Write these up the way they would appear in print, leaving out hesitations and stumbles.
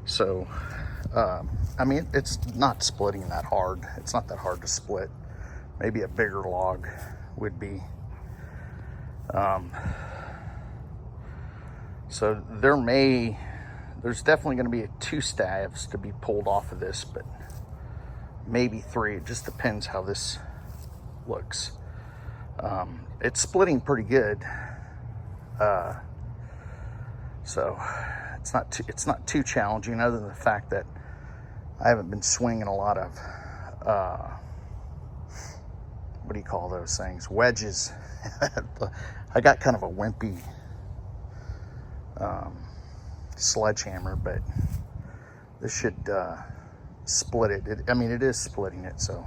So, I mean, it's not splitting that hard. It's not that hard to split. Maybe a bigger log would be. So there's definitely going to be 2 staves to be pulled off of this, but maybe 3. It just depends how this looks. It's splitting pretty good. So it's not too challenging, other than the fact that I haven't been swinging a lot of, what do you call those things? Wedges. I got kind of a wimpy sledgehammer, but this should split it. I mean, it is splitting it, so.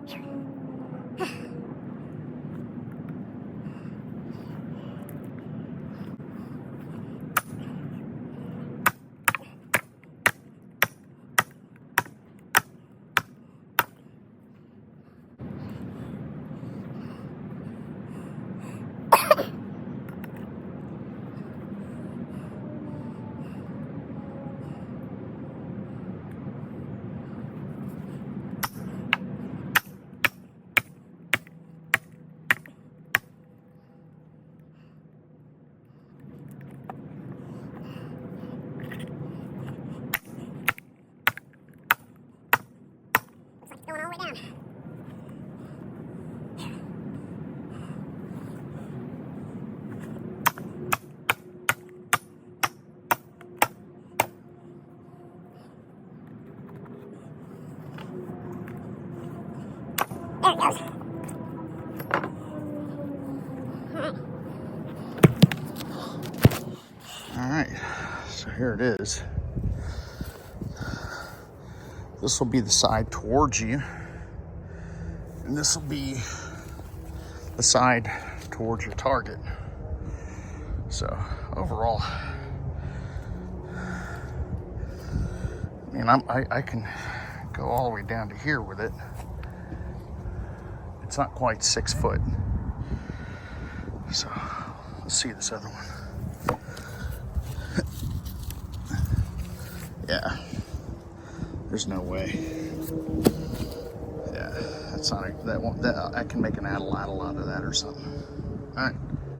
Going all the way down. There it goes. All right, so here it is. This will be the side towards you, and this will be the side towards your target. So overall, I mean, I can go all the way down to here with it. It's not quite 6 foot. So let's see this other one. Yeah, there's no way. Yeah, that's not that I can make an addle out of that or something. All right.